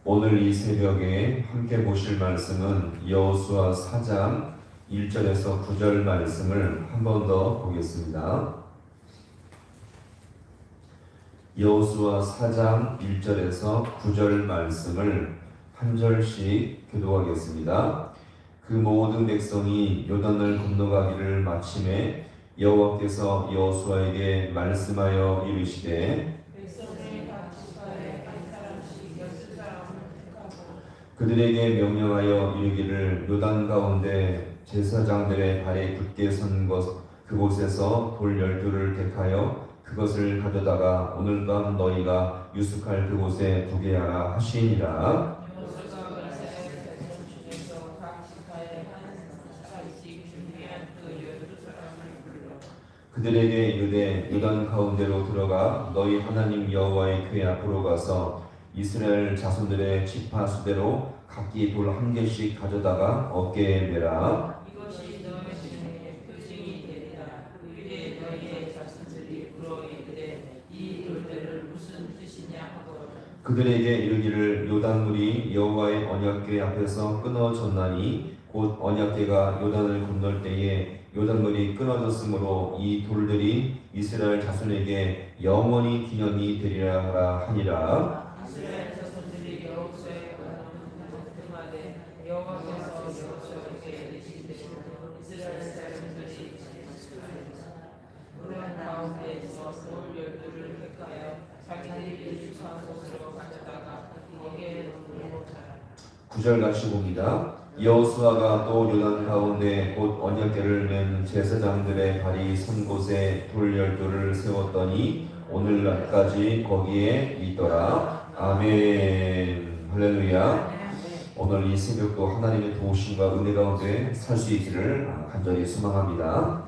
오늘 이 새벽에 함께 보실 말씀은 여호수아 4장 1절에서 9절 말씀을 한 번 더 보겠습니다. 여호수아 4장 1절에서 9절 말씀을 한 절씩 교독하겠습니다. 그 모든 백성이 요단을 건너가기를 마침에 여호와께서 여호수아에게 말씀하여 이르시되 그들에게 명령하여 이르기를 요단 가운데 제사장들의 발에 굳게 선 그곳에서 돌 12를 택하여 그것을 가져다가 오늘 밤 너희가 유숙할 그곳에 두게 하라 하시니라. 그들에게 이르되 요단 가운데로 들어가 너희 하나님 여호와의 궤 앞으로 가서 이스라엘 자손들의 지파 수대로 각기 돌 한 개씩 가져다가 어깨에 매라. 이것이 너희의 표징이 되리라. 그일에 너희의 자손들이 물어이르되 이 돌들을 무슨 뜻이냐 하고 그들에게 이르기를 요단물이 여호와의 언약궤 앞에서 끊어졌나니 곧 언약궤가 요단을 건널 때에 요단물이 끊어졌으므로 이 돌들이 이스라엘 자손에게 영원히 기념이 되리라 하니라. 이스라엘 자손들이 여호수아의 언약궤를 등하되 여호와께서 여호수아에게 이르시되 이스라엘 자손들이 그런 가운데에서 돌 12를 택하여 자기들이 유숙한 곳으로 가져다가 거기에 놓고 자라. 9절 같이 봅니다. 여호수아가 또 요단 가운데 곧 언약궤를 맨 제사장들의 발이 선 곳에 돌 12를 세웠더니 오늘날까지 거기에 있더라. 아멘. 할렐루야. 오늘 이 새벽도 하나님의 도우심과 은혜 가운데 살 수 있기를 간절히 소망합니다.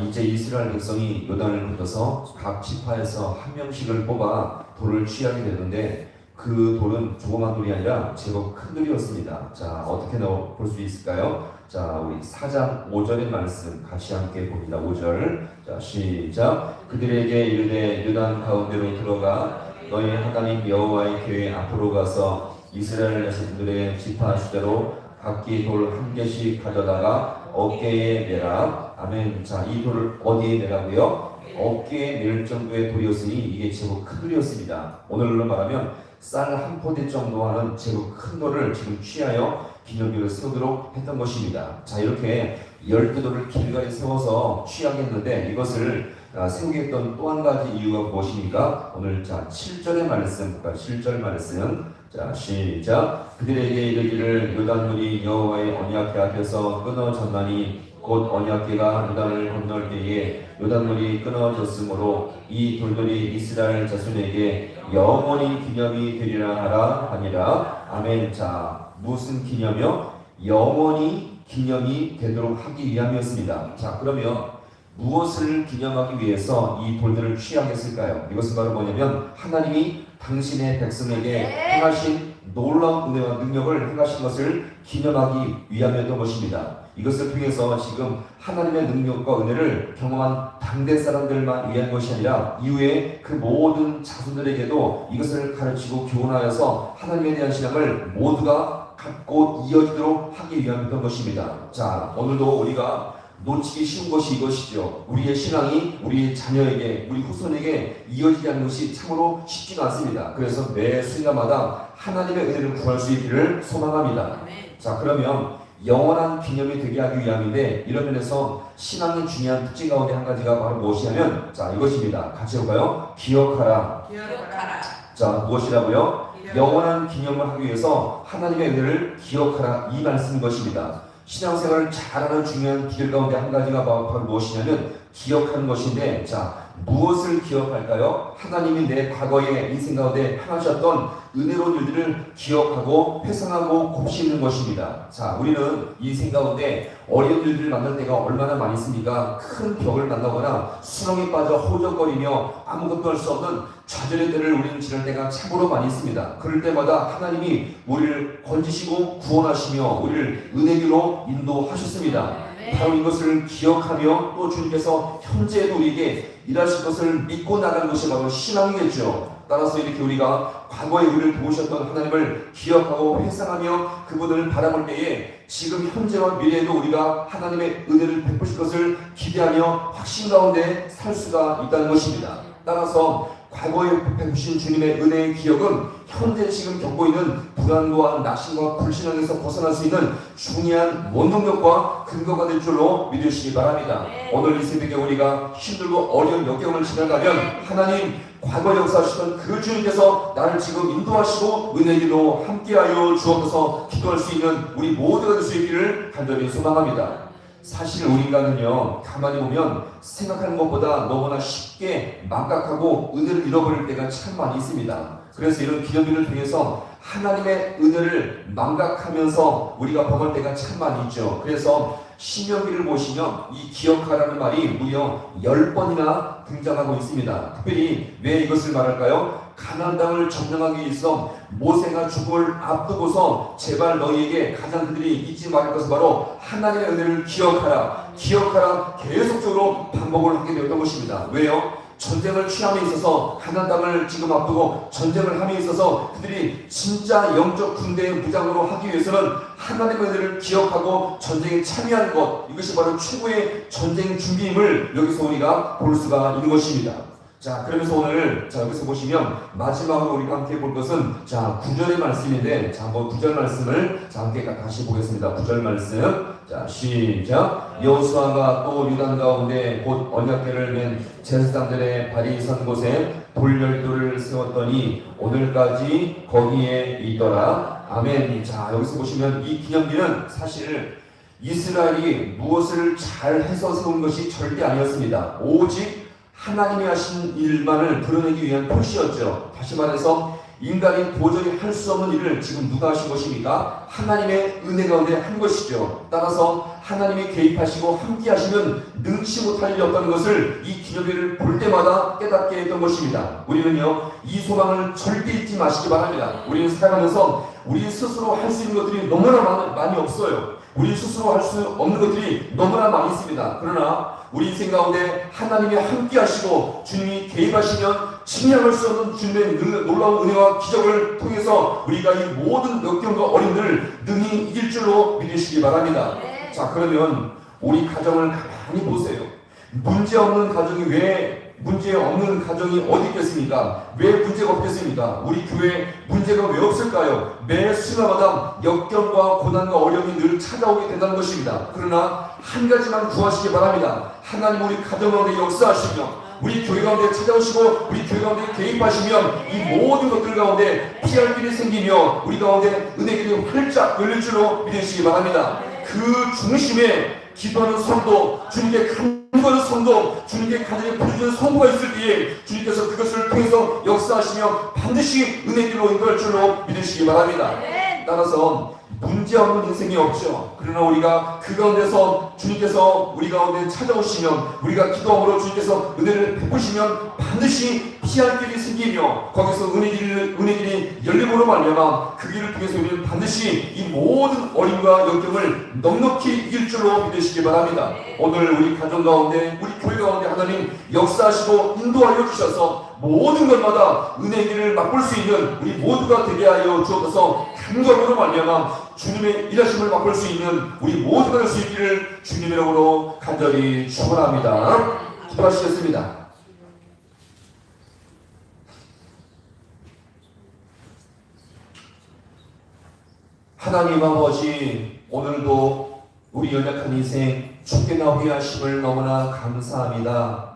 이제 이스라엘 백성이 요단을 건너서 각 지파에서 한 명씩을 뽑아 돌을 취하게 되는데 그 돌은 조그만 돌이 아니라 제법 큰 돌이었습니다. 자, 어떻게 볼 수 있을까요? 자, 우리 4장 5절의 말씀 같이 함께 봅니다. 5절. 자, 시작. 그들에게 이르되 요단 가운데로 들어가 너희 하나님 여호와의 궤 앞으로 가서 이스라엘 자손들의 지파 수대로 각기 돌 한 개씩 가져다가 어깨에 매라. 아멘. 자, 이 돌을 어디에 매라고요? 어깨에 멜 정도의 돌이었으니 이게 제법 큰 돌이었습니다. 오늘로 말하면 쌀 한 포대 정도 하는 제법 큰 돌을 지금 취하여 기념비를 세우도록 했던 것입니다. 자, 이렇게 12돌을 길가에 세워서 취하겠는데 이것을 세우게 했던 또 한 가지 이유가 무엇입니까? 오늘 자 7절의 말씀, 7절 말씀. 자, 시작. 그들에게 이르기를 요단물이 여호와의 언약궤 앞에서 끊어졌나니 곧 언약궤가 요단을 건널 때에 요단물이 끊어졌으므로 이 돌들이 이스라엘 자손에게 영원히 기념이 되리라 하라 하니라. 아멘. 자, 무슨 기념이요? 영원히 기념이 되도록 하기 위함이었습니다. 자, 그러면 무엇을 기념하기 위해서 이 돌들을 취하겠을까요? 이것은 바로 뭐냐면 하나님이 당신의 백성에게 행하신 놀라운 은혜와 능력을 행하신 것을 기념하기 위함이었던 것입니다. 이것을 통해서 지금 하나님의 능력과 은혜를 경험한 당대 사람들만 위한 것이 아니라 이후에 그 모든 자손들에게도 이것을 가르치고 교훈하여서 하나님에 대한 신앙을 모두가 갖고 이어지도록 하기 위함이었던 것입니다. 자, 오늘도 우리가 놓치기 쉬운 것이 이것이죠. 우리의 신앙이 우리 자녀에게, 우리 후손에게 이어지지 않는 것이 참으로 쉽지가 않습니다. 그래서 매 순간마다 하나님의 은혜를 구할 수 있기를 소망합니다. 자, 그러면 영원한 기념이 되게 하기 위함인데 이런 면에서 신앙의 중요한 특징 가운데 한 가지가 바로 무엇이냐면 자, 이것입니다. 같이 해볼까요? 기억하라. 자, 무엇이라고요? 영원한 기념을 하기 위해서 하나님의 은혜를 기억하라, 이 말씀인 것입니다. 신앙생활을 잘하는 중요한 기술 가운데 한 가지가 바로 무엇이냐면 기억하는 것인데, 자, 무엇을 기억할까요? 하나님이 내 과거의 인생 가운데 행하셨던 은혜로운 일들을 기억하고 회상하고 곱씹는 것입니다. 자, 우리는 인생 가운데 어려운 일들을 만날 때가 얼마나 많이 있습니까? 큰 벽을 만나거나 수렁에 빠져 허우적거리며 아무것도 할 수 없는 좌절의 때를 우리는 지날 때가 참으로 많이 있습니다. 그럴 때마다 하나님이 우리를 건지시고 구원하시며 우리를 은혜기로 인도하셨습니다. 바로 이것을 기억하며 또 주님께서 현재에도 우리에게 일하실 것을 믿고 나가는 것이 바로 신앙이겠죠. 따라서 이렇게 우리가 과거에 우리를 도우셨던 하나님을 기억하고 회상하며 그분을 바라볼 때에 지금 현재와 미래에도 우리가 하나님의 은혜를 베푸실 것을 기대하며 확신 가운데 살 수가 있다는 것입니다. 따라서 과거에 베푸신 주님의 은혜의 기억은 현재 지금 겪고 있는 불안과 낙심과 불신앙에서 벗어날 수 있는 중요한 원동력과 근거가 될 줄로 믿으시기 바랍니다. 오늘 이 새벽에 우리가 힘들고 어려운 역경을 지나가면 하나님 과거 역사하시던 그 주님께서 나를 지금 인도하시고 은혜기로 함께하여 주옵소서 기도할 수 있는 우리 모두가 될 수 있기를 간절히 소망합니다. 사실 우리 인간은요, 가만히 보면 생각하는 것보다 너무나 쉽게 망각하고 은혜를 잃어버릴 때가 참 많이 있습니다. 그래서 이런 기념일을 통해서 하나님의 은혜를 망각하면서 우리가 범할 때가 참 많이 있죠. 그래서 신명기를 보시면 이 기억하라는 말이 무려 10번이나 등장하고 있습니다. 특별히 왜 이것을 말할까요? 가나안 땅을 점령하기 위해서 모세가 죽음을 앞두고서 제발 너희에게 가장 그들이 잊지 말을 것은 바로 하나님의 은혜를 기억하라 계속적으로 반복을 하게 되었던 것입니다. 왜요? 전쟁을 취함에 있어서 가나안 땅을 지금 앞두고 전쟁을 함에 있어서 그들이 진짜 영적 군대의 무장으로 하기 위해서는 하나님의 은혜를 기억하고 전쟁에 참여하는 것, 이것이 바로 최고의 전쟁 준비임을 여기서 우리가 볼 수가 있는 것입니다. 자, 그러면서 오늘 여기서 보시면 마지막으로 우리가 함께 볼 것은 9절의 말씀인데 한번 9절 말씀을 함께 다시 보겠습니다. 9절 말씀. 자, 시작. 여호수아가 또 유단 가운데 곧 언약궤를 맨 제사장들의 발이 선 곳에 돌열도를 세웠더니 오늘까지 거기에 있더라. 아멘. 자, 여기서 보시면 이 기념기는 사실 이스라엘이 무엇을 잘 해서 세운 것이 절대 아니었습니다. 오직 하나님이 하신 일만을 드러내기 위한 표시였죠. 다시 말해서 인간이 도저히 할 수 없는 일을 지금 누가 하신 것입니까? 하나님의 은혜 가운데 한 것이죠. 따라서 하나님이 개입하시고 함께 하시면 능치 못할 일이 없다는 것을 이 기념일을 볼 때마다 깨닫게 했던 것입니다. 우리는요, 이 소망을 절대 잊지 마시기 바랍니다. 우리는 살아가면서 우리 스스로 할 수 있는 것들이 너무나 많이 없어요. 우리 스스로 할 수 없는 것들이 너무나 많이 있습니다. 그러나 우리 인생 가운데 하나님이 함께 하시고 주님이 개입하시면 침략할 수 없는 주님의 놀라운 은혜와 기적을 통해서 우리가 이 모든 역경과 어려움들을 능히 이길 줄로 믿으시기 바랍니다. 자, 그러면 우리 가정을 가만히 보세요. 문제 없는 가정이 어디 있겠습니까? 왜 문제가 없겠습니까? 우리 교회에 문제가 왜 없을까요? 매 순간마다 역경과 고난과 어려움이 늘 찾아오게 된다는 것입니다. 그러나 한 가지만 구하시기 바랍니다. 하나님 우리 가정 가운데 역사하시며 우리 교회 가운데 찾아오시고 우리 교회 가운데 개입하시면 이 모든 것들 가운데 피할 길이 생기며 우리 가운데 은혜 길이 활짝 열릴 줄로 믿으시기 바랍니다. 그 중심에 기도하는 성도, 주님께 간구하는 성도, 주님께 간절히 부르짖는 성도가 있을 때에 주님께서 그것을 통해서 역사하시며 반드시 은혜 길로 인도할 줄로 믿으시기 바랍니다. 따라서 문제 없는 인생이 없죠. 그러나 우리가 그 가운데서 주님께서 우리 가운데 찾아오시면 우리가 기도함으로 주님께서 은혜를 베푸시면 반드시 피할 길이 생기며 거기서 은혜 길이 열림으로 말미암아 그 길을 통해서 우리는 반드시 이 모든 어림과 역경을 넉넉히 이길 줄로 믿으시기 바랍니다. 오늘 우리 가정 가운데 우리 교회 가운데 하나님 역사하시고 인도하여 주셔서 모든 것마다 은혜의 길을 맛볼 수 있는 우리 모두가 되게 하여 주옵소서. 간절함으로 말미암아 주님의 일하심을 맛볼 수 있는 우리 모두가 될 수 있기를 주님의 이름으로 간절히 축원합니다. 기도하시겠습니다. 하나님 아버지, 오늘도 우리 연약한 인생 주께 나오게 하심을 너무나 감사합니다.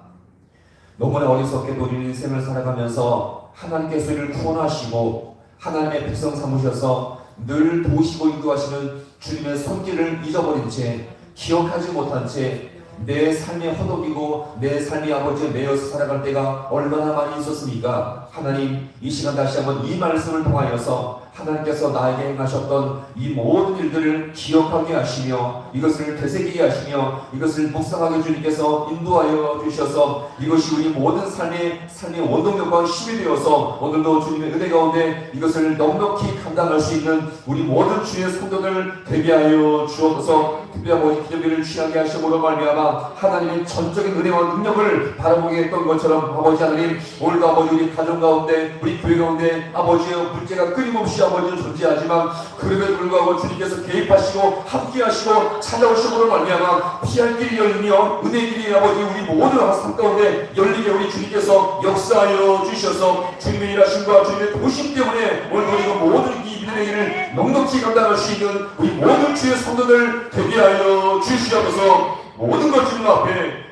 너무나 어리석게도 우리 인생을 살아가면서 하나님께서 이를 구원하시고 하나님의 백성 삼으셔서 늘 도우시고 인도하시는 주님의 손길을 잊어버린 채, 기억하지 못한 채 내 삶에 허덕이고 내 삶이 아버지에 매여서 살아갈 때가 얼마나 많이 있었습니까? 하나님, 이 시간 다시 한번 이 말씀을 통하여서 하나님께서 나에게 행하셨던 이 모든 일들을 기억하게 하시며 이것을 되새기게 하시며 이것을 묵상하게 주님께서 인도하여 주셔서 이것이 우리 모든 삶의 원동력과 힘이 되어서 오늘도 주님의 은혜 가운데 이것을 넉넉히 감당할 수 있는 우리 모든 주의 성도들 되게 하여 주옵소서. 특별히 기념일을 취하게 하심으로 말미암아 하나님의 전적인 은혜와 능력을 바라보게 했던 것처럼 아버지 하나님, 오늘도 아버지 우리 가정 가운데 우리 교회 가운데 아버지의 문제가 끊임없이 아버지는 존재하지만 그럼에도 불구하고 주님께서 개입하시고 함께하시고 찾아오심으로 말미암아 피할 길이 열리며 은혜의 길이 아버지 우리 모든 삶 가운데 열리게 우리 주님께서 역사하여 주셔서 주님의 일하심과 주님의 도심 때문에 오늘 우리가 모든 이 믿음의 일을 넉넉히 감당할 수 있는 우리 모든 주의 성도들 되게 하여 주시옵소서. 모든 것 주님 앞에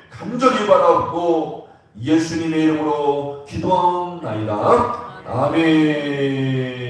간절히 바라고 예수님의 이름으로 기도하옵나이다. 아멘.